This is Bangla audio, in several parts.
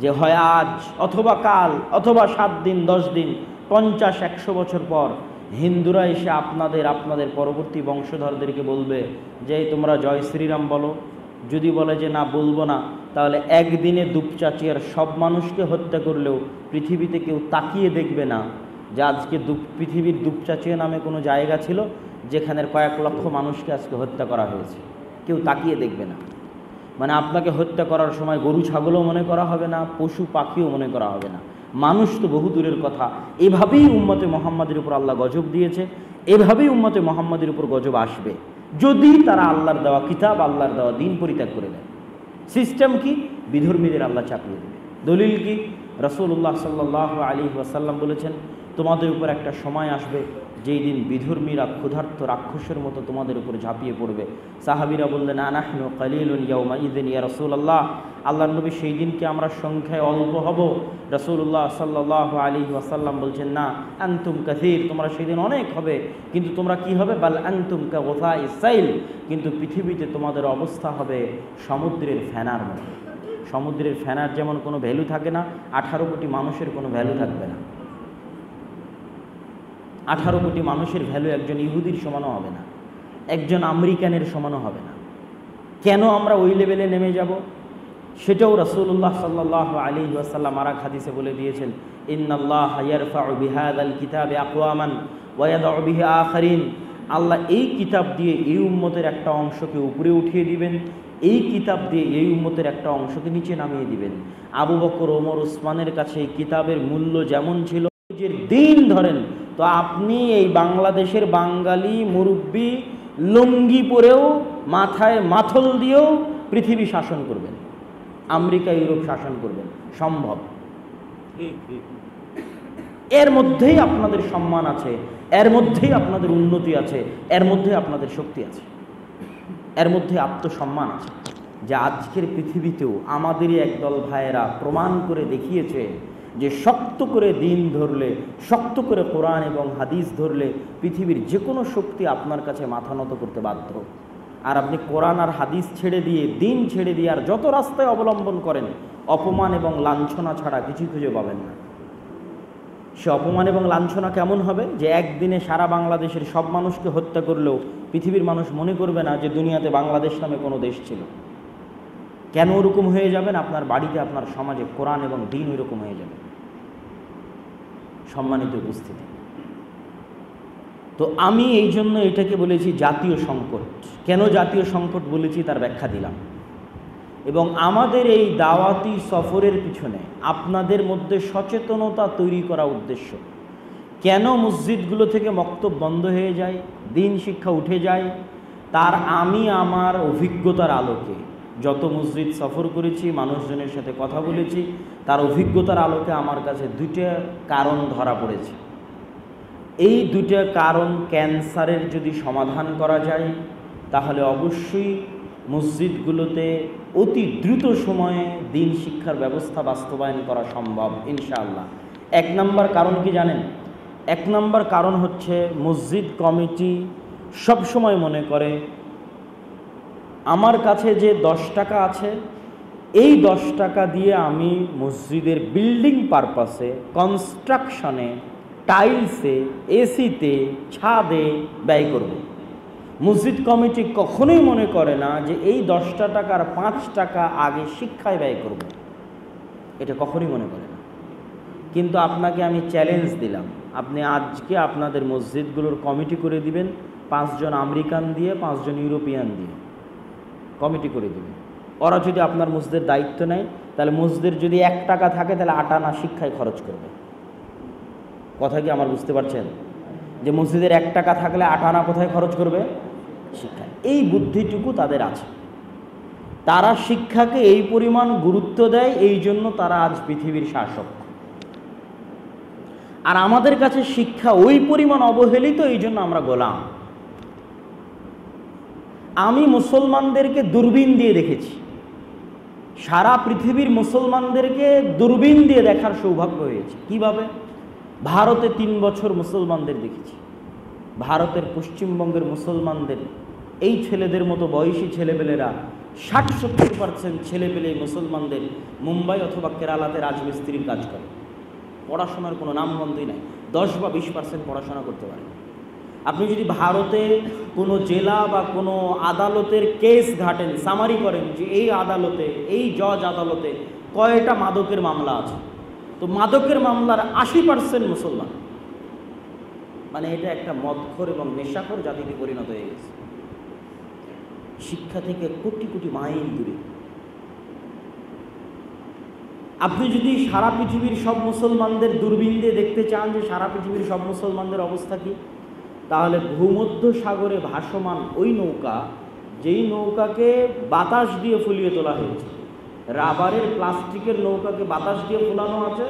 যে হয় আজ অথবা কাল অথবা 7 দিন 10 দিন 50-100 বছর পর হিন্দুরা এসে আপনাদের পরবর্তী বংশধরদেরকে বলবে যে তোমরা জয় শ্রীরাম বলো। যদি বলে যে না বলবো না, তাহলে একদিনে দুপচাচিয়ার সব মানুষকে হত্যা করলেও পৃথিবীতে কেউ তাকিয়ে দেখবে না যে আজকে পৃথিবীর দুপচাচিয়া নামে কোনো জায়গা ছিল যেখানের কয়েক লক্ষ মানুষকে আজকে হত্যা করা হয়েছে। কেউ তাকিয়ে দেখবে না। মানে আপনাকে হত্যা করার সময় গরু ছাগলও মনে করা হবে না, পশু পাখিও মনে করা হবে না, মানুষ তো বহু দূরের কথা। এভাবেই উম্মতে মুহাম্মাদের উপর আল্লাহ গজব দিয়েছে, এভাবেই উম্মতে মুহাম্মাদের উপর গজব আসবে যদি তারা আল্লাহর দেওয়া কিতাব, আল্লাহর দেওয়া দিন পরিত্যাগ করে দেয়। সিস্টেম কি? বিধর্মীদের আল্লাহ চাপিয়ে দেবে। দলিল কি? রাসূলুল্লাহ সাল্লাল্লাহু আলাইহি ওয়াসাল্লাম বলেছেন, তোমাদের উপর একটা সময় আসবে যেই দিন বিধর্মীরা ক্ষুধার্ত রাক্ষসের মতো তোমাদের উপর ঝাঁপিয়ে পড়বে। সাহাবীরা বললেন, আনাহনু কালিলুন ইয়াউমাইযিন ইয়া রাসূলুল্লাহ, আল্লাহর নবী সেই দিনকে আমরা সংখ্যায় অল্প হব? রাসূলুল্লাহ সাল্লাল্লাহু আলাইহি ওয়াসাল্লাম বলছেন, না, আনতুম কাসীর, তোমরা সেই দিন অনেক হবে, কিন্তু তোমরা কি হবে? বাল আনতুম কাগুসাইস সাইল, কিন্তু পৃথিবীতে তোমাদের অবস্থা হবে সমুদ্রের ফেনার মতো। সমুদ্রের ফেনার যেমন কোনো ভ্যালু থাকে না, 18 কোটি মানুষের কোনো ভ্যালু থাকবে না। 18 কোটি মানুষের ভ্যালু একজন ইহুদির সমানও হবে না, একজন আমেরিকানের সমানও হবে না। কেন আমরা ওই লেভেলে নেমে যাব? সেটাও রাসূলুল্লাহ সাল্লাল্লাহু আলাইহি ওয়াসাল্লাম আর এক হাদিসে বলে দিয়েছেন, ইন্নাল্লাহা ইয়ারফাউ বিহাযাল কিতাবি আকওয়ামান ওয়া ইয়াদউ বিহি আখারিন, আল্লাহ এই কিতাব দিয়ে এই উম্মতের একটা অংশকে উপরে উঠিয়ে দিবেন, এই কিতাব দিয়ে এই উম্মতের একটা অংশকে নিচে নামিয়ে দিবেন। আবু বকর, ওমর, উসমানের কাছে এই কিতাবের মূল্য যেমন ছিল, নিজের দিন ধরেন, তো আপনি এই বাংলাদেশের বাঙালি মুরব্বী লুঙ্গি পরেও মাথায় মাথল দিয়েও পৃথিবী শাসন করবেন, আমেরিকা ইউরোপ শাসন করবেন, সম্ভব। এর মধ্যেই আপনাদের সম্মান আছে, এর মধ্যেই আপনাদের উন্নতি আছে, এর মধ্যেই আপনাদের শক্তি আছে, এর মধ্যে আত্মসম্মান আছে। যে আজকের পৃথিবীতেও আমাদেরই একদল ভাইয়েরা প্রমাণ করে দেখিয়েছে যে শক্ত করে দিন ধরলে, শক্ত করে কোরআন এবং হাদিস ধরলে পৃথিবীর যে কোনো শক্তি আপনার কাছে মাথা নত করতে বাধ্য। আর আপনি কোরআন আর হাদিস ছেড়ে দিয়ে, দিন ছেড়ে দিয়ে আর যত রাস্তায় অবলম্বন করেন, অপমান এবং লাঞ্ছনা ছাড়া কিছুই খুঁজে পাবেন না। সে অপমান এবং লাঞ্ছনা কেমন হবে? যে একদিনে সারা বাংলাদেশের সব মানুষকে হত্যা করলেও পৃথিবীর মানুষ মনে করবে না যে দুনিয়াতে বাংলাদেশ নামে কোনো দেশ ছিল। কেন ওরকম হয়ে যাবেন? আপনার বাড়িতে, আপনার সমাজে কোরআন এবং দিন ওইরকম হয়ে যাবে। সম্মানিত উপস্থিতি, তো আমি এই জন্য এটাকে বলেছি জাতীয় সংকট। কেন জাতীয় সংকট বলেছি তার ব্যাখ্যা দিলাম। এবং আমাদের এই দাওয়াতি সফরের পিছনে আপনাদের মধ্যে সচেতনতা তৈরি করা উদ্দেশ্য। কেন মসজিদগুলো থেকে মক্তব বন্ধ হয়ে যায়, দিন শিক্ষা উঠে যায়, তার আমি আমার অভিজ্ঞতার আলোকে যত মসজিদ সফর করেছি, মানুষজনের সাথে কথা বলেছি, তার অভিজ্ঞতার আলোকে আমার কাছে 2টা কারণ ধরা পড়েছে। এই 2টা কারণ ক্যান্সারের যদি সমাধান করা যায়, তাহলে অবশ্যই মসজিদগুলোতে অতি দ্রুত সময়ে দিন শিক্ষার ব্যবস্থা বাস্তবায়ন করা সম্ভব ইনশাআল্লাহ। 1 নম্বর কারণ কি জানেন? 1 নম্বর কারণ হচ্ছে মসজিদ কমিটি সবসময় মনে করে আমার কাছে যে 10 টাকা আছে, এই 10 টাকা দিয়ে আমি মসজিদের বিল্ডিং পারপাসে, কনস্ট্রাকশনে, টাইলসে, এসিতে, ছাদে ব্যয় করব। মসজিদ কমিটি কখনোই মনে করে না যে এই 10 টাকার 5 টাকা আগে শিক্ষায় ব্যয় করব, এটা কখনোই মনে করে না। কিন্তু আপনাকে আমি চ্যালেঞ্জ দিলাম, আপনি আজকে আপনাদের মসজিদগুলোর কমিটি করে দিবেন, 5 জন আমেরিকান দিয়ে, 5 জন ইউরোপিয়ান দিয়ে কমিটি করে দিবেন। ওরা যদি আপনার মসজিদের দায়িত্ব নেয়, তাহলে মসজিদের যদি 1 টাকা থাকে, তাহলে 8 আনা শিক্ষায় খরচ করবে। কথা কি আমার বুঝতে পারছেন? যে মসজিদের 1 টাকা থাকলে 8 আনা কোথায় খরচ করবে? শিক্ষায়। এই বুদ্ধিটুকু তাদের আছে। তারা শিক্ষাকে এই পরিমাণ গুরুত্ব দেয়, এই জন্য তারা আজ পৃথিবীর শাসক। আর আমাদের কাছে শিক্ষা ওই পরিমাণ অবহেলিত, এই জন্য আমরা গোলাম। আমি মুসলমানদেরকে দূরবীন দিয়ে দেখেছি, সারা পৃথিবীর মুসলমানদেরকে দূরবীন দিয়ে দেখার সৌভাগ্য হয়েছে। কিভাবে? ভারতে 3 বছর মুসলমানদের দেখেছি, ভারতের পশ্চিমবঙ্গের মুসলমানদের এই ছেলেদের মতো বয়সী ছেলেপেলেরা 60-70% ছেলেপেলে মুসলমানদের মুম্বাই অথবা কেরালাতে রাজমিস্ত্রির কাজ করে, পড়াশোনার কোনো নামগন্ধই নাই, 10 বা 20% পড়াশোনা করতে পারে। আপনি যদি ভারতে কোনো জেলা বা কোনো আদালতের কেস ঘাটেন, সামারি করেন যে এই আদালতে, এই জজ আদালতে কয়টা মাদকের মামলা আছে, তো মাদকের মামলার 80% মুসলমান। মানে এটা একটা মদখোর এবং নেশাখোর জাতিতে পরিণত হয়ে গেছে, শিক্ষা থেকে কোটি কোটি মাইল দূরে। আপনি যদি সারা পৃথিবীর সব মুসলমানদের দূরবীন দিয়ে দেখতে চান যে সারা পৃথিবীর সব মুসলমানদের অবস্থা কী, তাহলে ভূমধ্য সাগরে ভাসমান ওই নৌকা, যেই নৌকাকে বাতাস দিয়ে ফুলিয়ে তোলা হয়েছে, রাবারের প্লাস্টিকের নৌকাকে বাতাস দিয়ে ফুলানো আছে,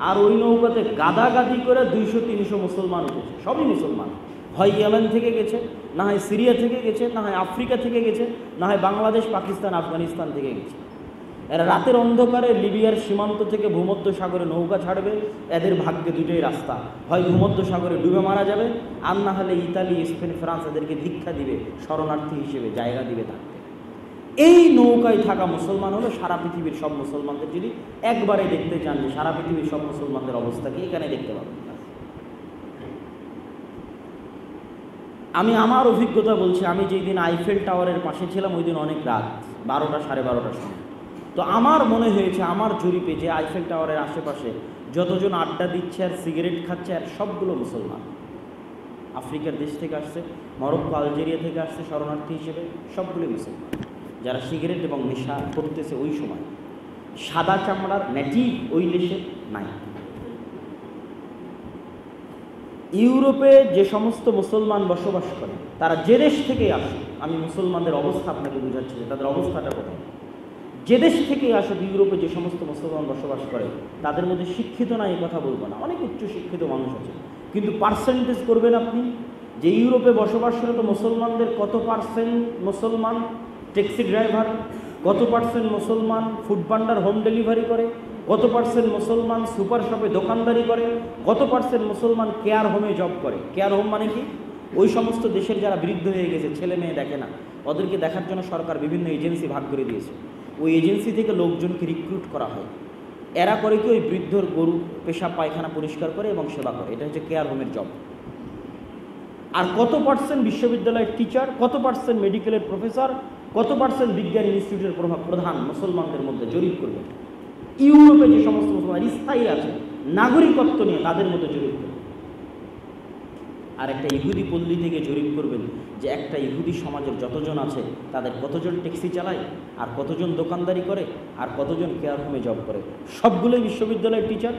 আর ওই নৌকাতে গাদাগাদি করে 200-300 মুসলমান উঠেছে, সবই মুসলমান। হয় ইয়েমেন থেকে গেছে, না হয় সিরিয়া থেকে গেছে, না হয় আফ্রিকা থেকে গেছে, না হয় বাংলাদেশ, পাকিস্তান, আফগানিস্তান থেকে গেছে। এরা রাতের অন্ধকারে লিবিয়ার সীমান্ত থেকে ভূমধ্য সাগরে নৌকা ছাড়বে, এদের ভাগ্যে দুটোই রাস্তা, হয় ভূমধ্য সাগরে ডুবে মারা যাবে, আর না হলে ইতালি, স্পেন, ফ্রান্স এদেরকে দীক্ষা দিবে, শরণার্থী হিসেবে জায়গা দিবে থাকতে। এই নৌকায় থাকা মুসলমান হলো সারা পৃথিবীর সব মুসলমানদের। যদি একবারে দেখতে চান যে সারা পৃথিবীর সব মুসলমানদের অবস্থা কি, এখানে দেখতে পাবেন। আমি আমার অভিজ্ঞতা বলছি, আমি যেই দিন আইফেল টাওয়ারের পাশে ছিলাম ওই দিন অনেক রাত, 12টা 12:30টার সময়। তো আমার মনে হয়েছে আমার জরিপে যে আইফেল টাওয়ারের আশেপাশে যতজন আড্ডা দিচ্ছে আর সিগারেট খাচ্ছে আর সবগুলো মুসলমান। আফ্রিকার দেশ থেকে আসছে, মরক্কো, আলজেরিয়া থেকে আসছে শরণার্থী হিসেবে, সবগুলোই মুসলমান যারা সিগারেট এবং নেশা করতেছে ওই সময়। সাদা চামড়ার নেটিভ ওই দেশে নাই। ইউরোপে যে সমস্ত মুসলমান বসবাস করে তারা যে দেশ থেকেই আসে, আমি মুসলমানদের অবস্থা আপনাকে বোঝাচ্ছি যে তাদের অবস্থাটা কোথায়। যে দেশ থেকেই আসুক, ইউরোপে যে সমস্ত মুসলমান বসবাস করে তাদের মধ্যে শিক্ষিত না এই কথা বলবো না, অনেক উচ্চ শিক্ষিত মানুষ আছে, কিন্তু পার্সেন্টেজ করবেন আপনি যে ইউরোপে বসবাসরত মুসলমানদের কত পার্সেন্ট মুসলমান ট্যাক্সি ড্রাইভার, কত পার্সেন্ট মুসলমান ফুড ভান্ডার হোম ডেলিভারি করে, কত পার্সেন্ট মুসলমান সুপার শপে দোকানদারি করে, কত পার্সেন্ট মুসলমান কেয়ার হোমে জব করে। কেয়ার হোম মানে কি? ওই সমস্ত দেশের যারা বৃদ্ধ হয়ে গেছে, ছেলে মেয়ে দেখে না, ওদেরকে দেখার জন্য সরকার বিভিন্ন এজেন্সি ভাগ করে দিয়েছে। ওই এজেন্সি থেকে লোকজনকে রিক্রুট করা হয়, এরা করে কি ওই বৃদ্ধর গরু পেশাব পায়খানা পরিষ্কার করে এবং সেবা করে। এটা হচ্ছে কেয়ার হোমের জব। আর কত পার্সেন্ট বিশ্ববিদ্যালয়ের টিচার, কত পার্সেন্ট মেডিকেলের প্রফেসর, কত পার্সেন্ট বিজ্ঞান ইনস্টিটিউটের প্রধান মুসলমানদের মধ্যে জরিপ করবে। ইউরোপে যে সমস্ত মুসলমান স্থায়ী আছে নাগরিকত্ব নিয়ে তাদের মধ্যে জরিপ করবে। আর একটা ইহুদি পল্লী থেকে জরিপ করবেন যে একটা ইহুদি সমাজের যতজন আছে তাদের কতজন ট্যাক্সি চালায়, আর কতজন দোকানদারি করে, আর কতজন কেয়ার হোমে জব করে। সবগুলোই বিশ্ববিদ্যালয়ের টিচার,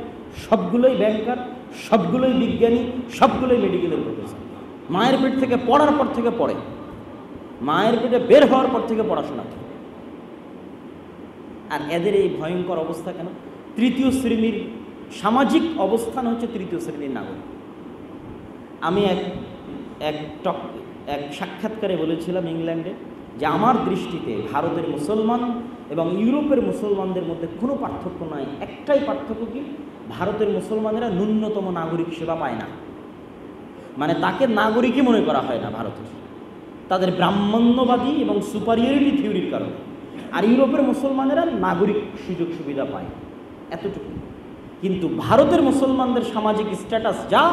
সবগুলোই ব্যাংকার, সবগুলোই বিজ্ঞানী, সবগুলোই মেডিকেলের প্রফেসর। মায়ের পেট থেকে পড়ার পর থেকে পড়ে, মায়ের পেটে বের হওয়ার পর থেকে পড়াশোনা। আর এদের এই ভয়ঙ্কর অবস্থা কেন? তৃতীয় শ্রেণীর সামাজিক অবস্থান হচ্ছে তৃতীয় শ্রেণীর নাগরিক। আমি এক সাক্ষাৎকারে বলেছিলাম ইংল্যান্ডে যে আমার দৃষ্টিতে ভারতের মুসলমান এবং ইউরোপের মুসলমানদের মধ্যে কোনো পার্থক্য নাই। একটাই পার্থক্য কি? ভারতের মুসলমানেরা ন্যূনতম নাগরিক সেবা পায় না, মানে তাকে নাগরিকই মনে করা হয় না ভারতের, তাদের ব্রাহ্মণ্যবাদী এবং সুপারিয়রিটি থিওরির কারণে। আর ইউরোপের মুসলমানেরা নাগরিক সুযোগ সুবিধা পায়, এতটুকু। কিন্তু ভারতের মুসলমানদের সামাজিক স্ট্যাটাস যা,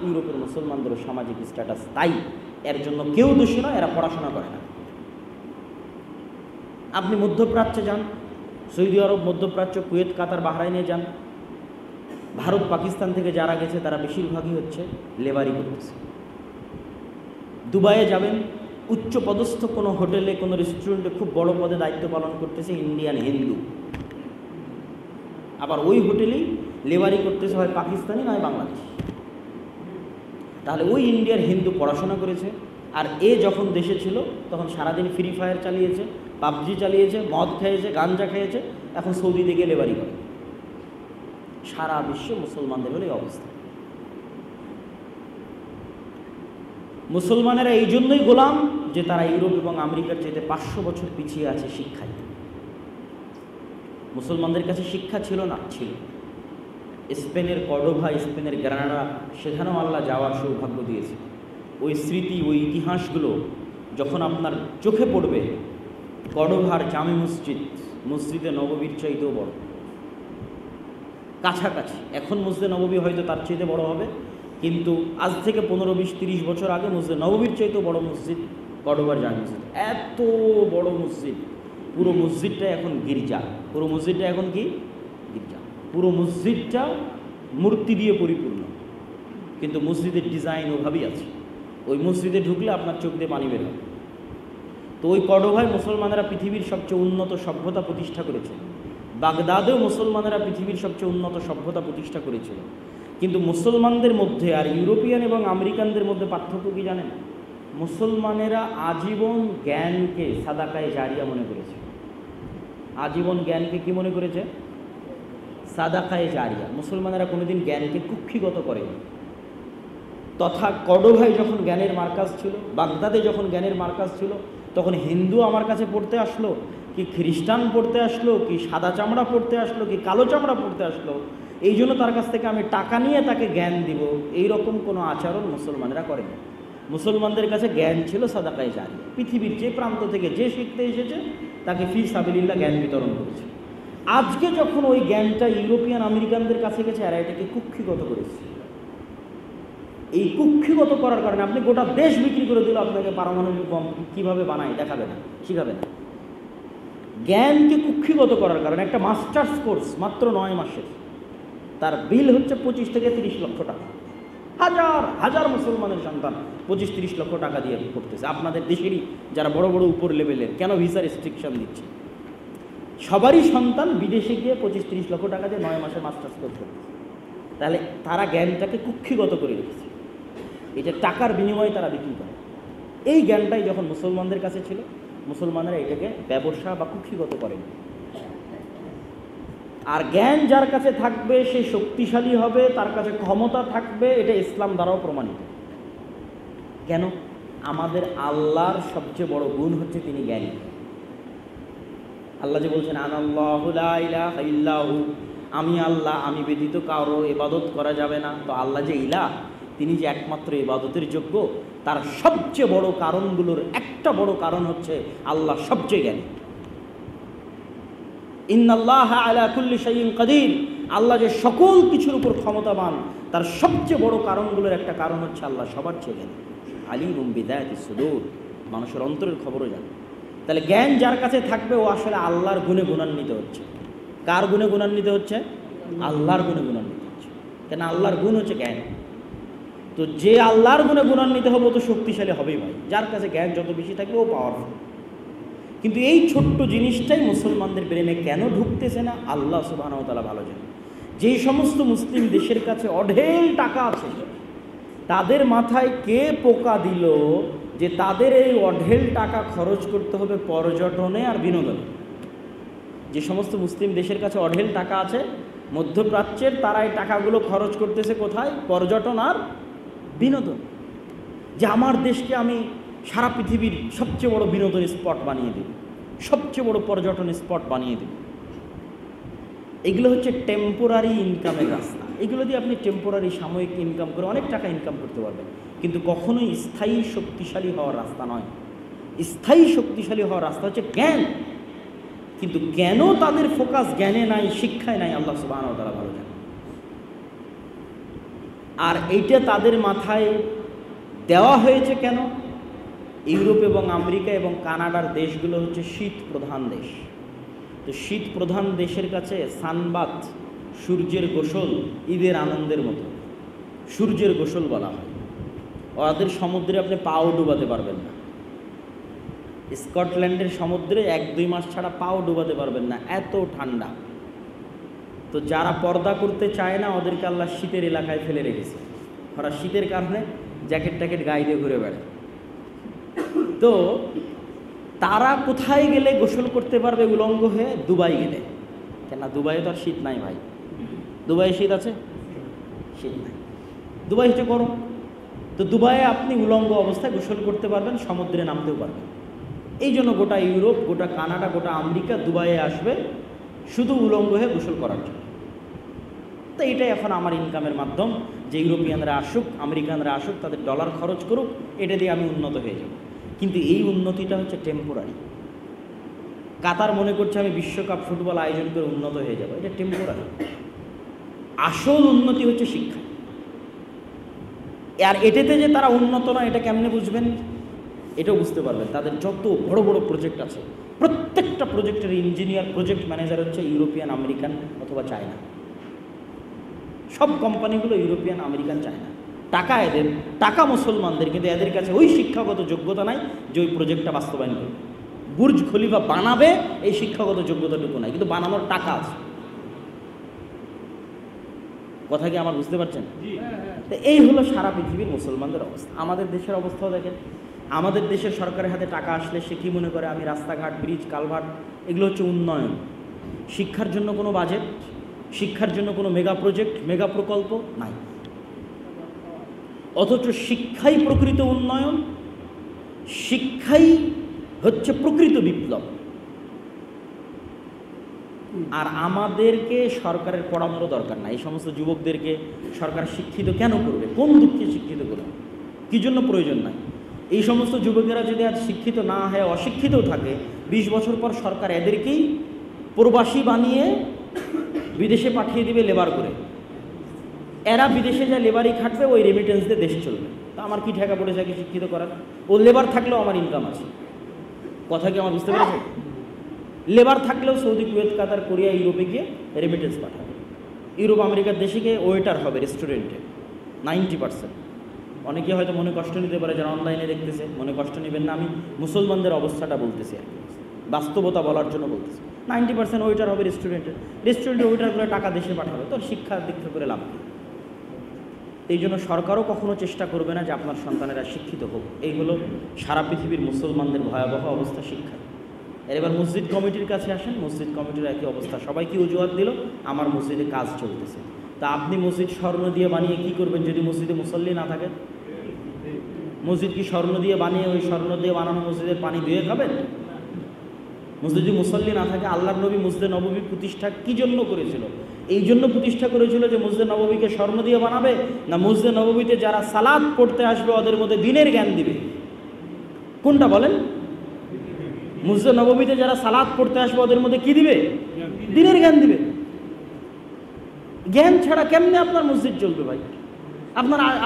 ইউরোপের মুসলমানদেরও সামাজিক স্ট্যাটাস তাই। এর জন্য কেউ দোষী নয়, এরা পড়াশোনা করে না। আপনি মধ্যপ্রাচ্যে যান, সৌদি আরব, মধ্যপ্রাচ্য, কুয়েত, কাতার, বাহরাইনে যান, ভারত পাকিস্তান থেকে যারা গেছে তারা বেশিরভাগই হচ্ছে লেবারি করতেছে। দুবাইয়ে যাবেন, উচ্চ পদস্থ কোনো হোটেলে, কোনো রেস্টুরেন্টে খুব বড় পদে দায়িত্ব পালন করতেছে ইন্ডিয়ান হিন্দু, আবার ওই হোটেলেই লেবারি করতেছে হয় পাকিস্তানি নয় বাংলাদেশ। তাহলে ওই ইন্ডিয়ার হিন্দু পড়াশোনা করেছে, আর এ যখন দেশে ছিল তখন সারাদিন ফ্রি ফায়ার চালিয়েছে, পাবজি চালিয়েছে, মদ খেয়েছে, গাঞ্জা খেয়েছে, এখন সৌদিতে গিয়ে লেবারি করে। সারা বিশ্বে মুসলমানদের হলে এই অবস্থা। মুসলমানেরা এই জন্যই গোলাম যে তারা ইউরোপ এবং আমেরিকার চাইতে 500 বছর পিছিয়ে আছে শিক্ষায়। মুসলমানদের কাছে শিক্ষা ছিল না, ছিল। স্পেনের কর্ডোভা, স্পেনের গ্রানাডা, সেখানেও আল্লাহ যাওয়ার সৌভাগ্য দিয়েছে। ওই স্মৃতি, ওই ইতিহাসগুলো যখন আপনার চোখে পড়বে কর্ডোভার জামে মসজিদ মসজিদে নববীর চাইতেও বড়, কাছাকাছি। এখন মসজিদে নববী হয়তো তার চাইতে বড় হবে, কিন্তু আজ থেকে 15-20-30 বছর আগে মসজিদে নববীর চাইতেও বড় মসজিদ কর্ডোভার জামে মসজিদ। এত বড় মসজিদ, পুরো মসজিদটা এখন গির্জা। পুরো মসজিদটা এখন কি গির্জা, পুরো মসজিদটা মূর্তি দিয়ে পরিপূর্ণ, কিন্তু মসজিদের ডিজাইন ওভাবেই আছে। ওই মসজিদে ঢুকলে আপনার চোখ দিয়ে পানি বের হবে। তো ওই কর্ডোভায় মুসলমানেরা পৃথিবীর সবচেয়ে উন্নত সভ্যতা প্রতিষ্ঠা করেছিল। বাগদাদেও মুসলমানেরা পৃথিবীর সবচেয়ে উন্নত সভ্যতা প্রতিষ্ঠা করেছিল। কিন্তু মুসলমানদের মধ্যে আর ইউরোপিয়ান এবং আমেরিকানদের মধ্যে পার্থক্য কি জানেন? মুসলমানেরা আজীবন জ্ঞানকে সাদাকায়ে জারিয়া মনে করেছে। আজীবন জ্ঞানকে কি মনে করেছে? সাদাকায়ে জারিয়া। মুসলমানেরা কোনোদিন জ্ঞানকে কুক্ষিগত করেনি। তথা কর্ডোভায় যখন জ্ঞানের মার্কাজ ছিল, বাগদাদে যখন জ্ঞানের মার্কাজ ছিল, তখন হিন্দু আমার কাছে পড়তে আসলো, কি খ্রিস্টান পড়তে আসলো, কি সাদা চামড়া পড়তে আসলো, কি কালো চামড়া পড়তে আসলো, এই জন্য তার কাছ থেকে আমি টাকা নিয়ে তাকে জ্ঞান দিব, এই রকম কোনো আচরণ মুসলমানেরা করেনি। মুসলমানদের কাছে জ্ঞান ছিল সাদাকায়ে জারিয়া। পৃথিবীর যে প্রান্ত থেকে যে শিখতে এসেছে তাকে ফি সাবিলিল্লাহ জ্ঞান বিতরণ করেছে। আজকে যখন ওই জ্ঞানটা ইউরোপিয়ান আমেরিকানদের কাছে গেছে, এরা এটাকে কুক্ষিগত করেছে। এই কুক্ষিগত করার কারণে আপনি গোটা দেশ বিক্রি করে দিল, আপনাকে পারমাণবিক বম কীভাবে বানায় দেখাবে না, শিখাবে না। জ্ঞানকে কুক্ষিগত করার কারণে একটা মাস্টার্স কোর্স মাত্র 9 মাসের, তার বিল হচ্ছে 25 থেকে 30 লক্ষ টাকা। হাজার হাজার মুসলমানের সন্তান 25-30 লক্ষ টাকা দিয়ে করতেছে। আপনাদের দেশেরই যারা বড় বড় উপর লেভেলের, কেন ভিসা রেস্ট্রিকশন দিচ্ছে? সবারই সন্তান বিদেশে গিয়ে 25-30 লক্ষ টাকা দিয়ে 9 মাসে মাস্টার্স কোর্স করতেছে। তাহলে তারা জ্ঞানটাকে কুক্ষিগত করে রেখেছে, এটা টাকার বিনিময়ে তারা বিক্রি করে। এই জ্ঞানটাই যখন মুসলমানদের কাছে ছিল, মুসলমানরা এটাকে ব্যবসা বা কুক্ষিগত করেন। আর জ্ঞান যার কাছে থাকবে সে শক্তিশালী হবে, তার কাছে ক্ষমতা থাকবে, এটা ইসলাম দ্বারাও প্রমাণিত। কেন? আমাদের আল্লাহর সবচেয়ে বড় গুণ হচ্ছে তিনি জ্ঞানী। আল্লাহ যে বলছেন আনাল্লাহু লা ইলাহা ইল্লাহু, আমি আল্লাহ, আমি ব্যতীত কারো ইবাদত করা যাবে না। তো আল্লাহ যে ইলাহ, তিনি যে একমাত্র ইবাদতের যোগ্য, তার সবচেয়ে বড় কারণগুলোর একটা বড় কারণ হচ্ছে আল্লাহ সবচেয়ে জ্ঞানী। ইন্নাল্লাহা আলা কুল্লি শাইইন কাদির, আল্লাহ যে সকল কিছুর উপর ক্ষমতাবান, তার সবচেয়ে বড় কারণগুলোর একটা কারণ হচ্ছে আল্লাহ সবার চেয়ে জ্ঞানী। আলিমুম বিযাতিস সুদূর, মানুষের অন্তরের খবরও জানে। তাহলে জ্ঞান যার কাছে থাকবে ও আসলে আল্লাহর গুণে গুণান্বিত হচ্ছে। কার গুণে গুণান্বিত হচ্ছে? আল্লাহর গুণে গুণান্বিত হচ্ছে। কেন? আল্লাহর গুণ হচ্ছে জ্ঞান। তো যে আল্লাহর গুণে গুণান্বিত হবে ও তো শক্তিশালী হবেই ভাই। যার কাছে জ্ঞান যত বেশি থাকবে ও পাওয়ারফুল। কিন্তু এই ছোট্ট জিনিসটাই মুসলমানদের ব্রেনে কেন ঢুকতেছে না, আল্লাহ সুবহানাহু ওয়া তাআলা ভালো জানেন। যেই সমস্ত মুসলিম দেশের কাছে অঢেল টাকা আছে, তাদের মাথায় কে পোকা দিল যে তাদের এই অঢেল টাকা খরচ করতে হবে পর্যটনে আর বিনোদনে? যে সমস্ত মুসলিম দেশের কাছে অঢেল টাকা আছে মধ্যপ্রাচ্যের, তারা এই টাকাগুলো খরচ করতেছে কোথায়? পর্যটন আর বিনোদন। যে আমার দেশকে আমি সারা পৃথিবীর সবচেয়ে বড় বিনোদন স্পট বানিয়ে দেব, সবচেয়ে বড় পর্যটন স্পট বানিয়ে দেব। এগুলো হচ্ছে টেম্পোরারি ইনকামের রাস্তা। এগুলো দিয়ে আপনি টেম্পোরারি সাময়িক ইনকাম করে অনেক টাকা ইনকাম করতে পারবেন, কিন্তু কখনোই স্থায়ী শক্তিশালী হওয়ার রাস্তা নয়। স্থায়ী শক্তিশালী হওয়ার রাস্তা হচ্ছে জ্ঞান। কিন্তু কেন তাদের ফোকাস জ্ঞানে নাই, শিক্ষায় নাই, আল্লাহ সুবহানাহু ওয়া তাআলা ভালো জানেন। আর এইটা তাদের মাথায় দেওয়া হয়েছে কেন? ইউরোপ এবং আমেরিকা এবং কানাডার দেশগুলো হচ্ছে শীত প্রধান দেশ। তো শীত প্রধান দেশের কাছে সানবাত, সূর্যের গোসল, ঈদের আনন্দের মতো। সূর্যের গোসল বলা হয়। ওদের সমুদ্রে আপনি পাও ডুবাতে পারবেন না। স্কটল্যান্ডের সমুদ্রে 1-2 মাস ছাড়া পাও ডুবাতে পারবেন না, এত ঠান্ডা। তো যারা পর্দা করতে চায় না ওদেরকে আল্লাহ শীতের এলাকায় ফেলে রেখেছে। ওরা শীতের কারণে জ্যাকেট ট্যাকেট গায়ে দিয়ে ঘুরে বেড়ায়। তো তারা কোথায় গেলে গোসল করতে পারবে উলঙ্গ হয়ে? দুবাই গেলে। কেন? দুবাইয়ে তো আর শীত নাই ভাই। দুবাইয়ে শীত আছে? শীত নাই। দুবাই হচ্ছে গরম। তো দুবাইয়ে আপনি উলঙ্গ অবস্থায় গোসল করতে পারবেন, সমুদ্রে নামতেও পারবেন। এই জন্য গোটা ইউরোপ, গোটা কানাডা, গোটা আমেরিকা দুবাইয়ে আসবে শুধু উলঙ্গ হয়ে গোসল করার জন্য। তো এটাই এখন আমার ইনকামের মাধ্যম, যে ইউরোপিয়ানরা আসুক, আমেরিকানরা আসুক, তাদের ডলার খরচ করুক, এটা দিয়ে আমি উন্নত হয়ে যাব। কিন্তু এই উন্নতিটা হচ্ছে টেম্পোরারি। কাতার মনে করছে আমি বিশ্বকাপ ফুটবল আয়োজন করে উন্নত হয়ে যাব, এটা টেম্পোরারি। আসল উন্নতি হচ্ছে শিক্ষা। আর এটাতে যে তারা উন্নত না এটা কেমনে বুঝবেন? এটাও বুঝতে পারবেন, তাদের যত বড় বড় প্রজেক্ট আছে প্রত্যেকটা প্রজেক্টের ইঞ্জিনিয়ার, প্রজেক্ট ম্যানেজার হচ্ছে ইউরোপিয়ান, আমেরিকান অথবা চায়না। সব কোম্পানিগুলো ইউরোপিয়ান, আমেরিকান, চায়না। টাকা এদের, টাকা মুসলমানদের, কিন্তু এদের কাছে ওই শিক্ষাগত যোগ্যতা নাই যে ওই প্রজেক্টটা বাস্তবায়ন করবে। বুর্জ খলিফা বানাবে এই শিক্ষাগত যোগ্যতাটুকু নাই, কিন্তু বানানোর টাকা আছে। কথা কি আমার বুঝতে পারছেন? তো এই হলো সারা পৃথিবীর মুসলমানদের অবস্থা। আমাদের দেশের অবস্থাও দেখেন, আমাদের দেশের সরকারের হাতে টাকা আসলে সে কী মনে করে আমি রাস্তাঘাট, ব্রিজ, কালভার্ট, এগুলো হচ্ছে উন্নয়ন। শিক্ষার জন্য কোনো বাজেট, শিক্ষার জন্য কোনো মেগা প্রজেক্ট, মেগা প্রকল্প নাই। অথচ শিক্ষাই প্রকৃত উন্নয়ন, শিক্ষাই হচ্ছে প্রকৃত বিপ্লব। আর আমাদেরকে সরকারের পড়ানোরও দরকার নাই। এই সমস্ত যুবকদেরকে সরকার শিক্ষিত কেন করবে? কোন দুঃখে শিক্ষিত করবে? কী জন্য প্রয়োজন নাই? এই সমস্ত যুবকেরা যদি আজ শিক্ষিত না হয়, অশিক্ষিতও থাকে, 20 বছর পর সরকার এদেরকেই প্রবাসী বানিয়ে বিদেশে পাঠিয়ে দিবে লেবার করে। এরা বিদেশে যা লেবারই খাটবে, ওই রেমিটেন্স দিয়ে দেশ চলবে। তা আমার কি ঠেকা পড়ে যাকে শিক্ষিত করার? ও লেবার থাকলেও আমার ইনকাম আছে। কথা কি আমার বুঝতে পেরেছেন? লেবার থাকলেও সৌদি, কুয়েত, কাতার, কোরিয়া, ইউরোপে গিয়ে রেমিটেন্স পাঠাবে। ইউরোপ, আমেরিকার দেশে গিয়ে ওয়েটার হবে রেস্টুরেন্টে 90%। অনেকে হয়তো মনে কষ্ট নিতে পারে, যারা অনলাইনে দেখতেছে মনে কষ্ট নেবেন না, আমি মুসলমানদের অবস্থাটা বলতেছি আর কি, বাস্তবতা বলার জন্য বলতেছি। 90% ওয়েটার হবে রেস্টুরেন্টে ওয়েটার করে টাকা দেশে পাঠাবে, তো শিক্ষার দিক থেকে করে লাভ নেই। এই জন্য সরকারও কখনো চেষ্টা করবে না যে আপনার সন্তানেরা শিক্ষিত হোক। এই হলো সারা পৃথিবীর মুসলমানদের ভয়াবহ অবস্থা শিক্ষা। এবার মসজিদ কমিটির কাছে আসেন, মসজিদ কমিটির একই অবস্থা। সবাই কি অজুহাত দিল? আমার মসজিদে কাজ চলতেছে। তা আপনি মসজিদ স্বর্ণ দিয়ে বানিয়ে কি করবেন যদি মসজিদে মুসল্লি না থাকে? মসজিদ কি স্বর্ণ দিয়ে বানিয়ে ওই স্বর্ণ দিয়ে বানানো মসজিদের পানি ধুয়ে খাবেন? মসজিদে মুসল্লি না থাকে। আল্লাহর নবী মসজিদে নববী প্রতিষ্ঠা কি জন্য করেছিল? এই জন্য প্রতিষ্ঠা করেছিল যে মসজিদে নববীকে স্বর্ণ দিয়ে বানাবে, না মসজিদে নববীতে যারা সালাত পড়তে আসবে ওদের মধ্যে দ্বীনের জ্ঞান দিবে? কোনটা বলেন? মসজিদে নববীতে যারা সালাত পড়তে আসবে ওদের মধ্যে কি দিবে? দ্বীনের জ্ঞান দিবে। জ্ঞান ছাড়া কেমনে আপনার মসজিদ চলবে ভাই?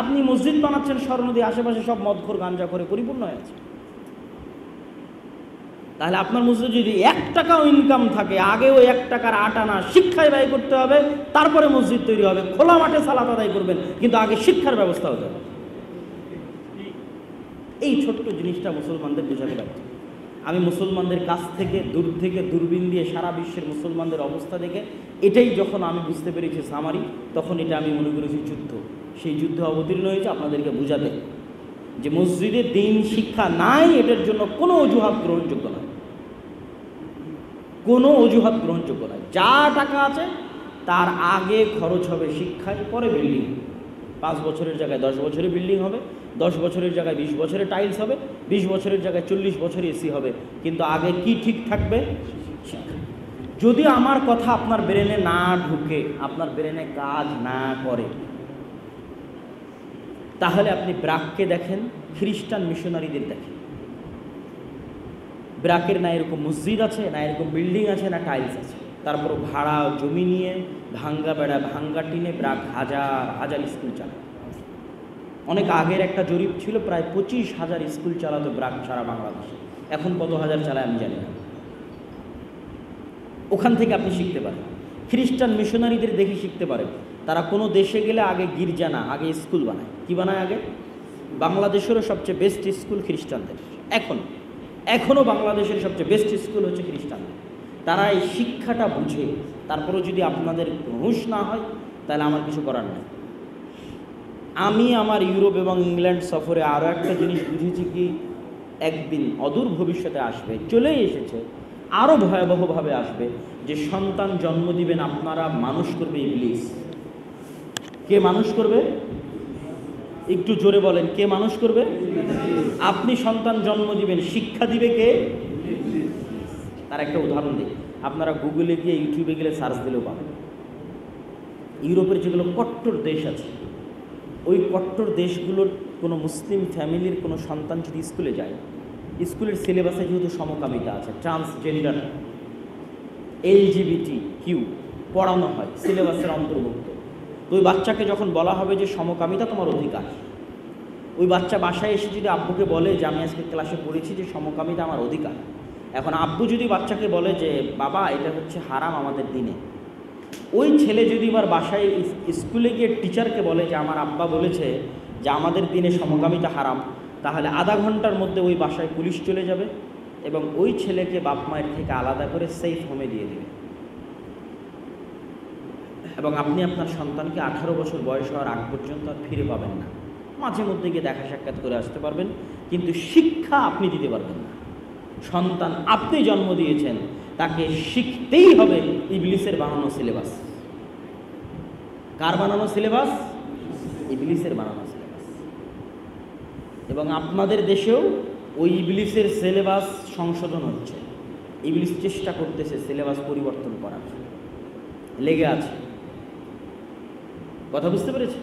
আপনি মসজিদ বানাচ্ছেন স্বর্ণ দিয়ে, আশেপাশে সব মদখোর, গাঞ্জা করে পরিপূর্ণ হয়ে আছে। তাহলে আপনার মসজিদে যদি 1 টাকাও ইনকাম থাকে, আগে ওই 1 টাকার 8 আনা শিক্ষায় ব্যয় করতে হবে, তারপরে মসজিদ তৈরি হবে। খোলা মাঠে সালাত আদায় করবেন, কিন্তু আগে শিক্ষার ব্যবস্থা হতে হবে। এই ছোট্ট জিনিসটা মুসলমানদের বোঝাতে পারছি। আমি মুসলমানদের কাছ থেকে, দূর থেকে দূরবীন দিয়ে সারা বিশ্বের মুসলমানদের অবস্থা দেখে এটাই যখন আমি বুঝতে পেরেছি সামারি, তখন এটা আমি মনে করেছি যুদ্ধ। সেই যুদ্ধে অবতীর্ণ হয়েছে আপনাদেরকে বোঝাতে যে মসজিদে দ্বীন শিক্ষা নাই, এটার জন্য কোনো অজুহাত গ্রহণযোগ্য নয়, কোনো অজুহাত গ্রহণযোগ্য নয়। যা টাকা আছে তার আগে খরচ হবে শিক্ষায়, পরে বিল্ডিং। 5 বছরের জায়গায় 10 বছরে বিল্ডিং হবে, 10 বছরের জায়গায় 20 বছরে টাইলস হবে, 20 বছরের জায়গায় 40 বছরে এসি হবে, কিন্তু আগে কি ঠিক থাকবে? শিক্ষা। যদি আমার কথা আপনার ব্রেনে না ঢুকে, আপনার ব্রেনে কাজ না করে, তাহলে আপনি ব্রাককে দেখেন, খ্রিস্টান মিশনারিদের দেখেন। ব্রাকের না এরকম মসজিদ আছে, না এরকম বিল্ডিং আছে, না টাইলস আছে, তারপর ভাড়া জমি নিয়ে ভাঙ্গা বেড়া, ভাঙ্গা টিনে ব্রাক হাজার হাজার স্কুল চালায়। অনেক আগের একটা জরিপ ছিল, প্রায় 25,000 স্কুল চালাতো ব্রাক সারা বাংলাদেশে। এখন কত হাজার চালায় আমি জানি না। ওখান থেকে আপনি শিখতে পারেন, খ্রিস্টান মিশনারিদের দেখে শিখতে পারেন। তারা কোনো দেশে গেলে আগে গির্জা না, আগে স্কুল বানায়। কি বানায় আগে? বাংলাদেশেরও সবচেয়ে বেস্ট স্কুল খ্রিস্টানদের। এখনও বাংলাদেশের সবচেয়ে বেস্ট স্কুল হচ্ছে খ্রিস্টানদের। তারা এই শিক্ষাটা বুঝে। তারপরেও যদি আপনাদের হুঁশ না হয়, তাহলে আমার কিছু করার নেই। আমি আমার ইউরোপ এবং ইংল্যান্ড সফরে আরও একটা জিনিস বুঝেছি, কি একদিন অদূর ভবিষ্যতে আসবে, চলেই এসেছে, আরও ভয়াবহভাবে আসবে, যে সন্তান জন্ম দিবেন আপনারা, মানুষ করবে ইবলিস। কে মানুষ করবে? একটু জোরে বলেন, কে মানুষ করবে? আপনি সন্তান জন্ম দিবেন, শিক্ষা দিবে কে? তার একটা উদাহরণ দিই, আপনারা গুগলে গিয়ে, ইউটিউবে গেলে সার্চ দিলেও পাবেন। ইউরোপের যেগুলো কট্টর দেশ আছে, ওই কট্টর দেশগুলোর কোনো মুসলিম ফ্যামিলির কোনো সন্তান যদি স্কুলে যায়, স্কুলের সিলেবাসে যেহেতু সমকামিতা আছে, ট্রান্সজেন্ডার LGBTQ পড়ানো হয়, সিলেবাসের অন্তর্ভুক্ত। তো ওই বাচ্চাকে যখন বলা হবে যে সমকামিতা তোমার অধিকার, ওই বাচ্চা বাসায় এসে যদি আব্বুকে বলে যে আমি আজকে ক্লাসে পড়েছি যে সমকামিতা আমার অধিকার, এখন আব্বু যদি বাচ্চাকে বলে যে বাবা এটা হচ্ছে হারাম আমাদের দিনে, ওই ছেলে যদি এবার বাসায় স্কুলে গিয়ে টিচারকে বলে যে আমার আব্বা বলেছে যে আমাদের দিনে সমকামিতা হারাম, তাহলে আধা ঘন্টার মধ্যে ওই বাসায় পুলিশ চলে যাবে এবং ওই ছেলেকে বাপ মায়ের থেকে আলাদা করে সেফ হোমে দিয়ে দেবে। এবং আপনি আপনার সন্তানকে 18 বছর বয়স হওয়ার আগ পর্যন্ত আর ফিরে পাবেন না। মাঝে মধ্যে গিয়ে দেখা সাক্ষাৎ করে আসতে পারবেন, কিন্তু শিক্ষা আপনি দিতে পারবেন না। সন্তান আপনি জন্ম দিয়েছেন, তাকে শিখতেই হবে ইবলিসের বানানো সিলেবাস। কার বানানো সিলেবাস? ইবলিসের বানানো সিলেবাস। এবং আপনাদের দেশেও ওই ইবলিসের সিলেবাস সংশোধন হচ্ছে। ইবলিস চেষ্টা করতেছে সিলেবাস পরিবর্তন করার, লেগে আছে। কথা বুঝতে পেরেছে?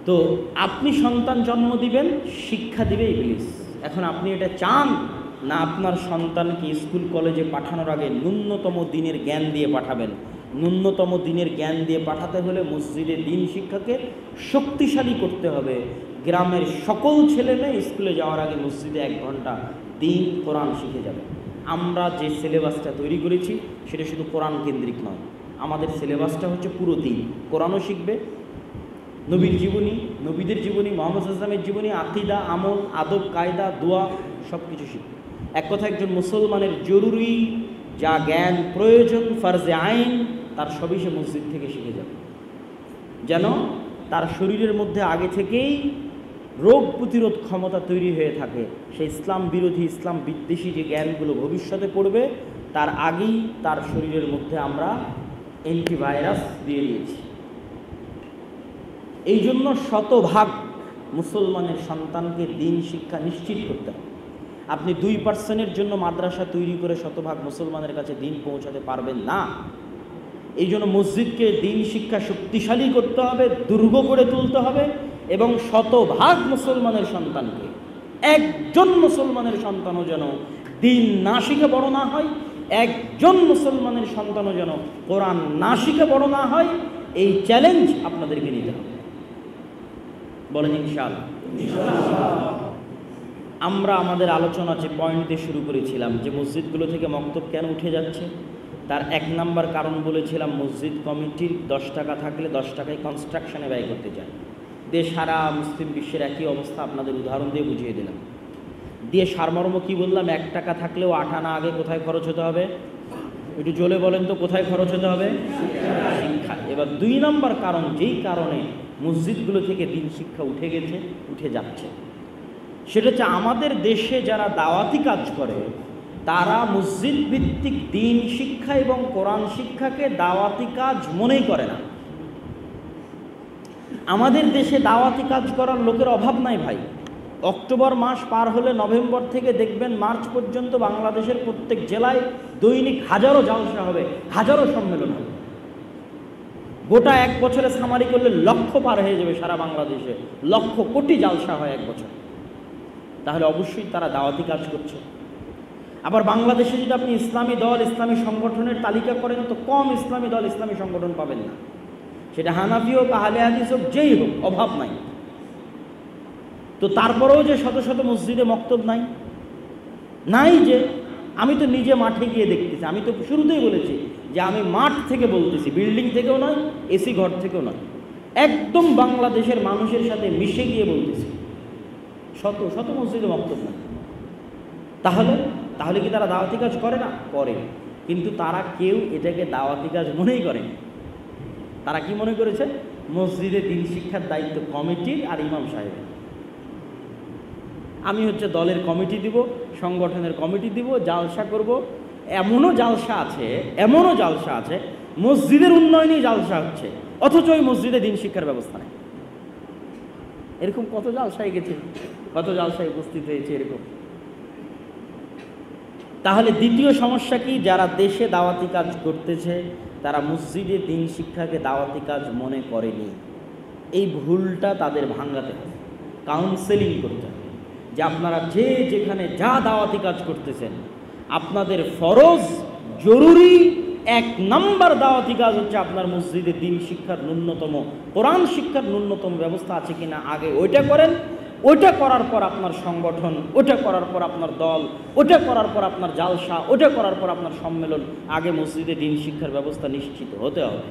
তো আপনি সন্তান জন্ম দিবেন, শিক্ষা দিবে ইবলিস। এখন আপনি এটা চান না আপনার সন্তানকে স্কুল কলেজে পাঠানোর আগে ন্যূনতম দিনের জ্ঞান দিয়ে পাঠাবেন? ন্যূনতম দিনের জ্ঞান দিয়ে পাঠাতে হলে মসজিদে দিন শিক্ষাকে শক্তিশালী করতে হবে। গ্রামের সকল ছেলে মেয়ে স্কুলে যাওয়ার আগে মসজিদে 1 ঘন্টা দিন কোরআন শিখে যাবে। আমরা যে সিলেবাসটা তৈরি করেছি সেটা শুধু কোরআন কেন্দ্রিক নয়, আমাদের সিলেবাসটা হচ্ছে পুরো দিন। কোরআনও শিখবে, নবীর জীবনী, নবীদের জীবনী, মুহাম্মদ ইসলামের জীবনী, আকিদা, আমল, আদব, কায়দা, দোয়া সব কিছু শিখবে। এক কথা, একজন মুসলমানের জরুরি যা জ্ঞান প্রয়োজন, ফারজে আইন, তার সবই সে মসজিদ থেকে শিখে যাবে, যেন তার শরীরের মধ্যে আগে থেকেই রোগ প্রতিরোধ ক্ষমতা তৈরি হয়ে থাকে। সেই ইসলাম বিরোধী, ইসলাম বিদ্বেষী যে জ্ঞানগুলো ভবিষ্যতে পড়বে, তার আগেই তার শরীরের মধ্যে আমরা অ্যান্টিভাইরাস দিয়ে দিয়েছি। এই জন্য শতভাগ মুসলমানের সন্তানকে দিন শিক্ষা নিশ্চিত করতে হবে। আপনি 2% জন্য মাদ্রাসা তৈরি করে শতভাগ মুসলমানের কাছে দিন পৌঁছাতে পারবেন না। এই জন্য মসজিদকে দিন শিক্ষা শক্তিশালী করতে হবে, দুর্গ করে তুলতে হবে এবং শতভাগ মুসলমানের সন্তানকে, একজন মুসলমানের সন্তানও যেন দিন না শিখে বড় না হয়, একজন মুসলমানের সন্তানও যেন কোরআন না শিখে বড় না হয়, এই চ্যালেঞ্জ আপনাদেরকে নিতে হবে। বলেন ইনশাআল্লাহ। আমরা আমাদের আলোচনা যে পয়েন্ট দিয়ে শুরু করেছিলাম যে মসজিদগুলো থেকে মক্তব কেন উঠে যাচ্ছে, তার 1 নম্বর কারণ বলেছিলাম মসজিদ কমিটির 10 টাকা থাকলে 10 টাকায় কনস্ট্রাকশনে ব্যয় করতে চায়। সারা মুসলিম বিশ্বের একই অবস্থা, আপনাদের উদাহরণ দিয়ে বুঝিয়ে দিলাম। দিয়ে সারমর্ম কি বললাম? 1 টাকা থাকলেও 8 আনা আগে কোথায় খরচ হতে হবে? একটু জোরে বলেন তো, কোথায় খরচ হতে হবে? শিক্ষা। এবার 2 নম্বর কারণ, যেই কারণে মসজিদগুলো থেকে দিন শিক্ষা উঠে গেছে, উঠে যাচ্ছে, সেটা হচ্ছে আমাদের দেশে যারা দাওয়াতি কাজ করে তারা মসজিদ ভিত্তিক দিন শিক্ষা এবং কোরআন শিক্ষাকে দাওয়াতি কাজ মনেই করে না। আমাদের দেশে দাওয়াতি কাজ করার লোকের অভাব নাই ভাই। অক্টোবর মাস পার হলে নভেম্বর থেকে দেখবেন মার্চ পর্যন্ত বাংলাদেশের প্রত্যেক জেলায় দৈনিক হাজারো জালসা হবে, হাজারো সম্মেলন হবে। গোটা 1 বছরে সামারি করলে লক্ষ পার হয়ে যাবে সারা বাংলাদেশে, লক্ষ কোটি জালসা হয় 1 বছর। তাহলে অবশ্যই তারা দাওয়াতি কাজ করছে। আবার বাংলাদেশে যদি আপনি ইসলামী দল, ইসলামী সংগঠনের তালিকা করেন তো কম ইসলামী দল, ইসলামী সংগঠন পাবেন না। সেটা হানাফি হোক, আহলে হাদিস হোক, যেই হোক, অভাব নাই। তো তারপরেও যে শত শত মসজিদে মক্তব নাই, নাই যে আমি তো নিজে মাঠে গিয়ে দেখতেছি। আমি তো শুরুতেই বলেছি যে আমি মাঠ থেকে বলতেছি, বিল্ডিং থেকেও নয়, এসি ঘর থেকেও নয়, একদম বাংলাদেশের মানুষের সাথে মিশে গিয়ে বলতেছি শত শত মসজিদে মক্তব নাই। তাহলে কি তারা দাওয়াতি কাজ করে না? করে, কিন্তু তারা কেউ এটাকে দাওয়াতি কাজ মনেই করে। তারা কি মনে করেছে? মসজিদে দিন শিক্ষার দায়িত্ব কমিটির আর ইমাম সাহেবের। আমি হচ্ছে দলের কমিটি দিব, সংগঠনের কমিটি দিব, জালসা করব। এমনও জালসা আছে মসজিদের উন্নয়নেই জালসা হচ্ছে, অথচ ওই মসজিদে দিন শিক্ষার ব্যবস্থা নেই। এরকম কত জালসায় গেছে, কত জালসায় উপস্থিত হয়েছে এরকম। তাহলে দ্বিতীয় সমস্যা কি? যারা দেশে দাওয়াতি কাজ করতেছে তারা মসজিদে দিন শিক্ষাকে দাওয়াতি কাজ মনে করেনি। এই ভুলটা তাদের ভাঙাতে হবে, কাউন্সেলিং করতে হবে যে আপনারা যে যেখানে যা দাওয়াতি কাজ করতেছেন, আপনাদের ফরজ জরুরি 1 নাম্বার দাওয়াতি কাজ হচ্ছে আপনার মসজিদে দ্বীন শিক্ষার ন্যূনতম, কোরআন শিক্ষার ন্যূনতম ব্যবস্থা আছে কিনা আগে ওইটা করেন। ওইটা করার পর আপনার সংগঠন, ওটা করার পর আপনার দল, ওটা করার পর আপনার জালসা, ওটা করার পর আপনার সম্মেলন। আগে মসজিদে দ্বীন শিক্ষার ব্যবস্থা নিশ্চিত হতে হবে।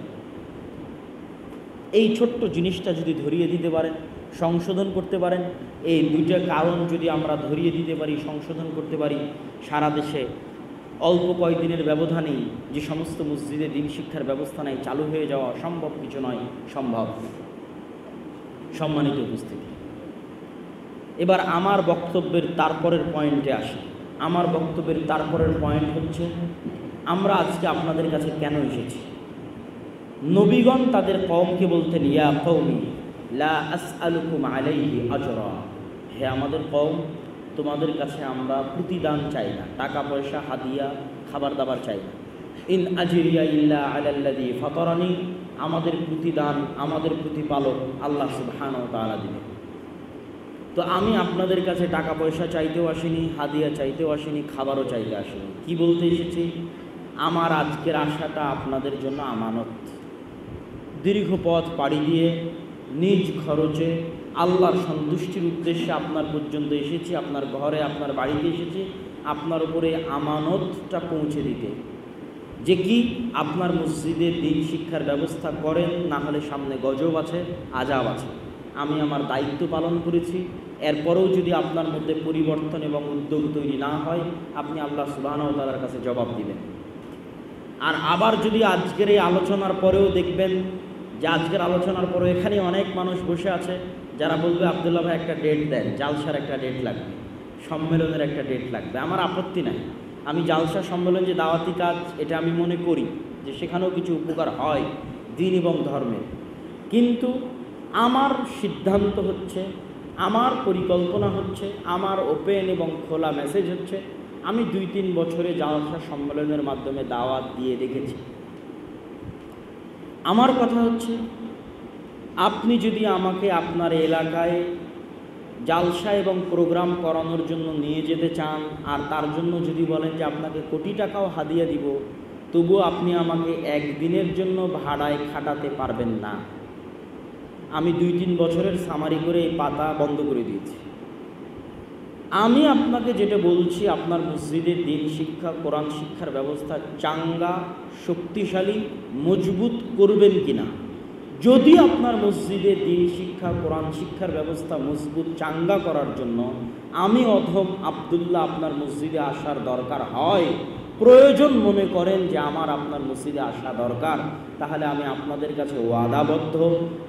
এই ছোট্ট জিনিসটা যদি ধরিয়ে দিতে পারেন, সংশোধন করতে পারেন, এই 2টা কারণ যদি আমরা ধরিয়ে দিতে পারি, সংশোধন করতে পারি, সারা দেশে অল্প কয়েকদিনের ব্যবধানেই যে সমস্ত মসজিদে দ্বীন শিক্ষার ব্যবস্থা নেই চালু হয়ে যাওয়া সম্ভব কিছু নয়, সম্ভব। সম্মানিত উপস্থিতি, এবার আমার বক্তব্যের তারপরের পয়েন্টে আসি। আমার বক্তব্যের তারপরের পয়েন্ট হচ্ছে, আমরা আজকে আপনাদের কাছে কেন এসেছি। নবীগণ তাদের কওমকে বলতেন, ইয়া কওমি লা আসআলুকুম আলাইহি আজরা, হে আমাদের কওম, তোমাদের কাছে আমরা প্রতিদান চাই না, টাকা পয়সা, হাদিয়া, খাবার দাবার চাই না। ইন আজরিয়া ইল্লা আলাল্লাযী ফাতারানি, আমাদের প্রতিদান, আমাদের প্রতিপালক আল্লাহ সুবহানাহু ওয়া তাআলা দিবেন। তো আমি আপনাদের কাছে টাকা পয়সা চাইতেও আসিনি, হাদিয়া চাইতেও আসিনি, খাবারও চাইতে আসিনি। কি বলতে এসেছি, আমার আজকের আশাটা আপনাদের জন্য আমানত। দীর্ঘ পথ পাড়ি দিয়ে নিজ খরচে আল্লাহর সন্তুষ্টির উদ্দেশ্যে আপনার পর্যন্ত এসেছি, আপনার ঘরে, আপনার বাড়িতে এসেছি আপনার উপরে আমানতটা পৌঁছে দিতে, যে কি আপনার মসজিদে দ্বীন শিক্ষার ব্যবস্থা করেন, না হলে সামনে গজব আছে, আযাব আছে। আমি আমার দায়িত্ব পালন করেছি। এরপরেও যদি আপনার মধ্যে পরিবর্তন এবং উদ্যোগ তৈরি না হয়, আপনি আল্লাহ সুবহানাহু ওয়া তাআলার কাছে জবাব দিবেন। আর আবার যদি আজকের এই আলোচনার পরেও দেখবেন যে আজকের আলোচনার পরেও এখানে অনেক মানুষ বসে আছে যারা বলবে, আব্দুল্লাহ ভাই একটা ডেট দেন, জালসার একটা ডেট লাগবে, সম্মেলনের একটা ডেট লাগবে। আমার আপত্তি নাই, আমি জালসা, সম্মেলন যে দাওয়াতি কাজ, এটা আমি মনে করি যে সেখানেও কিছু উপকার হয় দ্বীন এবং ধর্মের। কিন্তু আমার সিদ্ধান্ত হচ্ছে, আমার পরিকল্পনা হচ্ছে, আমার ওপেন এবং খোলা মেসেজ হচ্ছে, আমি 2-3 বছরে জালসা সম্মেলনের মাধ্যমে দাওয়াত দিয়ে দেখেছি। আমার কথা হচ্ছে, আপনি যদি আমাকে আপনার এলাকায় জালসা এবং প্রোগ্রাম করানোর জন্য নিয়ে যেতে চান, আর তার জন্য যদি বলেন যে আপনাকে কোটি টাকাও হাদিয়া দিব, তবুও আপনি আমাকে একদিনের জন্য ভাড়ায় খাটাতে পারবেন না। আমি 2-3 বছরের সামারি করে এই পাতা বন্ধ করে দিয়েছি। আমি আপনাকে যেটা বলছি, আপনার মসজিদে দ্বীন শিক্ষা, কোরআন শিক্ষার ব্যবস্থা চাঙ্গা, শক্তিশালী, মজবুত করবেন কিনা। যদি আপনার মসজিদে দ্বীন শিক্ষা, কোরআন শিক্ষার ব্যবস্থা মজবুত, চাঙ্গা করার জন্য আমি অধম আব্দুল্লাহ আপনার মসজিদে আসার দরকার হয়, প্রয়োজন মনে করেন যে আমার আপনার মসজিদে আসা দরকার, তাহলে আমি আপনাদের কাছে ওয়াদাবদ্ধ,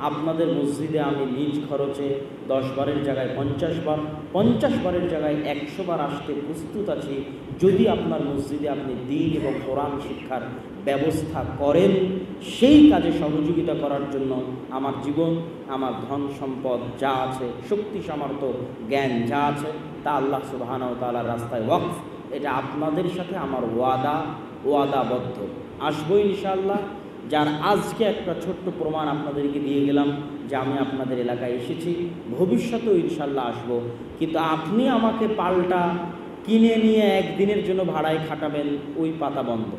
আপনাদের মসজিদে আমি নিজ খরচে 10 বারের জায়গায় 50 বার, 50 বারের জায়গায় 100 বার আসতে প্রস্তুত আছি, যদি আপনার মসজিদে আপনি দ্বীন এবং কোরআন শিক্ষার ব্যবস্থা করেন। সেই কাজে সহযোগিতা করার জন্য আমার জীবন, আমার ধন সম্পদ যা আছে, শক্তি সামর্থ্য জ্ঞান যা আছে, তা আল্লাহ সুবহানাহু ওয়া তাআলার রাস্তায় ওয়াকফ। এটা আপনাদের সাথে আমার ওয়াদাবদ্ধ। আসবো ইনশাআল্লাহ। যার আজকে একটা ছোট্ট প্রমাণ আপনাদেরকে দিয়ে গেলাম যে আমি আপনাদের এলাকায় এসেছি, ভবিষ্যতেও ইনশাআল্লাহ আসবো। কিন্তু আপনি আমাকে পাল্টা কিনে নিয়ে একদিনের জন্য ভাড়ায় খাটাবেন, ওই পাতা বন্ধ।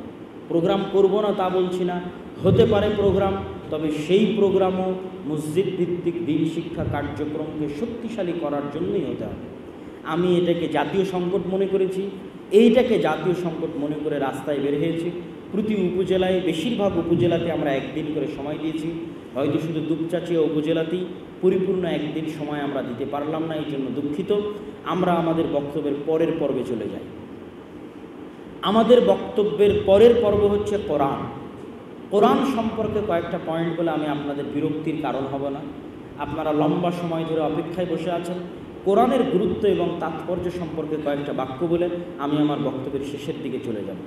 প্রোগ্রাম করব না তা বলছি না, হতে পারে প্রোগ্রাম, তবে সেই প্রোগ্রামও মসজিদ ভিত্তিক দ্বীন শিক্ষা কার্যক্রমকে শক্তিশালী করার জন্যই হতে হবে। আমি এটাকে জাতীয় সংকট মনে করেছি, এইটাকে জাতীয় সংকট মনে করে রাস্তায় বের হয়েছি। প্রতি উপজেলায়, বেশিরভাগ উপজেলাতে আমরা একদিন করে সময় দিয়েছি। হয়তো শুধু দুপচাচিয়া উপজেলাতেই পরিপূর্ণ একদিন সময় আমরা দিতে পারলাম না, এই জন্য দুঃখিত। আমরা আমাদের বক্তব্যের পরের পর্বে চলে যাই। আমাদের বক্তব্যের পরের পর্ব হচ্ছে কোরআন। কোরআন সম্পর্কে কয়েকটা পয়েন্ট বলে আমি আপনাদের বিরক্তির কারণ হব না। আপনারা লম্বা সময় ধরে অপেক্ষায় বসে আছেন। কোরআনের গুরুত্ব এবং তাৎপর্য সম্পর্কে কয়েকটা বাক্য বলে আমি আমার বক্তব্যের শেষের দিকে চলে যাব।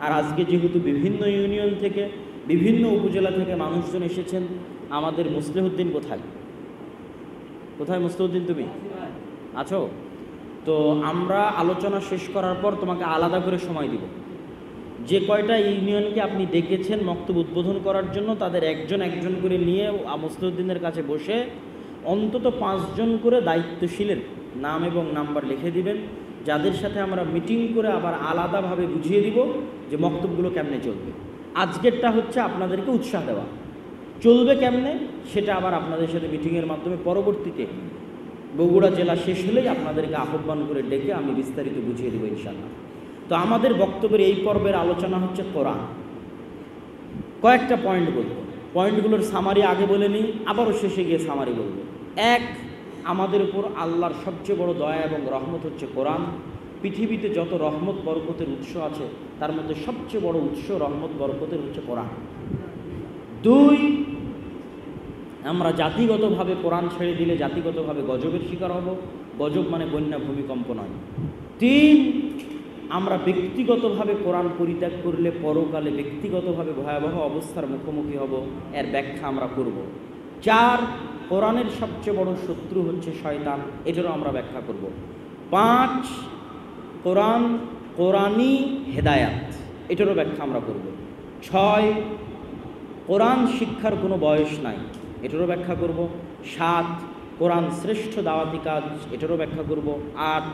আর আজকে যেহেতু বিভিন্ন ইউনিয়ন থেকে, বিভিন্ন উপজেলা থেকে মানুষজন এসেছেন, আমাদের মুসলিহুদ্দিন কোথায়? মুসলিহুদ্দিন, তুমি আছো? তো আমরা আলোচনা শেষ করার পর তোমাকে আলাদা করে সময় দিব। যে কয়টা ইউনিয়নকে আপনি ডেকেছেন বক্তব্য উদ্বোধন করার জন্য, তাদের একজন একজন করে নিয়ে মুসলিহুদ্দিনের কাছে বসে অন্তত 5 জন করে দায়িত্বশীলের নাম এবং নাম্বার লিখে দিবেন। যাদের সাথে আমরা মিটিং করে আবার আলাদাভাবে বুঝিয়ে দিব যে মক্তবগুলো কেমনে চলবে। আজকেরটা হচ্ছে আপনাদেরকে উৎসাহ দেওয়া, চলবে কেমনে সেটা আবার আপনাদের সাথে মিটিংয়ের মাধ্যমে পরবর্তীতে বগুড়া জেলা শেষ হলেই আপনাদেরকে আহ্বান করে ডেকে আমি বিস্তারিত বুঝিয়ে দেবো ইনশাআল্লাহ। তো আমাদের বক্তব্যের এই পর্বের আলোচনা হচ্ছে কোরআন। কয়েকটা পয়েন্ট বলবো, পয়েন্টগুলোর সামারি আগে বলে নিই, আবারও শেষে গিয়ে সামারি বলবো। এক, আমাদের উপর আল্লাহর সবচেয়ে বড় দয়া এবং রহমত হচ্ছে কোরআন। পৃথিবীতে যত রহমত বরকতের উৎস আছে তার মধ্যে সবচেয়ে বড় উৎস রহমত বরকতের হচ্ছে কোরআন। দুই, আমরা জাতিগতভাবে কোরআন ছেড়ে দিলে জাতিগতভাবে গজবের শিকার হব। গজব মানে বন্যা, ভূমিকম্প নয়। তিন, আমরা ব্যক্তিগতভাবে কোরআন পরিত্যাগ করলে পরকালে ব্যক্তিগতভাবে ভয়াবহ অবস্থার মুখোমুখি হব, এর ব্যাখ্যা আমরা করব। চার, কোরআনের সবচেয়ে বড় শত্রু হচ্ছে শয়তান, এটারও আমরা ব্যাখ্যা করব। পাঁচ, কোরআনই হেদায়াত, এটারও ব্যাখ্যা আমরা করব। ছয়, কোরআন শিক্ষার কোনো বয়স নাই, এটারও ব্যাখ্যা করব। সাত, কোরআন শ্রেষ্ঠ দাওয়াতি কাজ, এটারও ব্যাখ্যা করব। আট,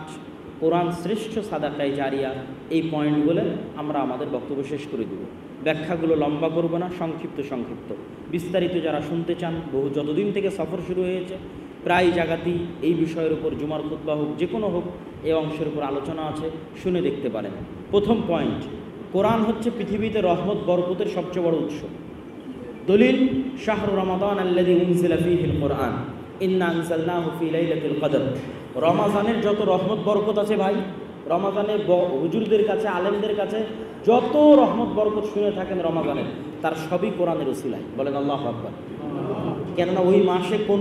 কোরআন শ্রেষ্ঠ সাদাকায়ে জারিয়া। এই পয়েন্টগুলো আমরা আমাদের বক্তব্য শেষ করে দেব। ব্যাখ্যাগুলো লম্বা করব না, সংক্ষিপ্ত। বিস্তারিত যারা শুনতে চান, যতদিন থেকে সফর শুরু হয়েছে প্রায় জায়গাতেই এই বিষয়ের উপর জুমার খুতবা হোক, যে কোনো হোক, এই অংশের উপর আলোচনা আছে, শুনে দেখতে পারেন। প্রথম পয়েন্ট, কোরআন হচ্ছে পৃথিবীতে রহমত বরকতের সবচেয়ে বড় উৎস। দলিল, শাহরু রমাদান আল্লাযী উনজিলা ফীহিল কুরআন ইন্না আনজালনাহু ফী লাইলাতিল কদর। রমাজানের যত রহমত বরকত আছে ভাই, রমাজানে হুজুরদের কাছে, আলেমদের কাছে যত রহমত বরকত শুনে থাকেন রমাজানের, তার সবই কোরআনের উসিলায়। বলেন আল্লাহু আকবার। কেননা ওই মাসে কোন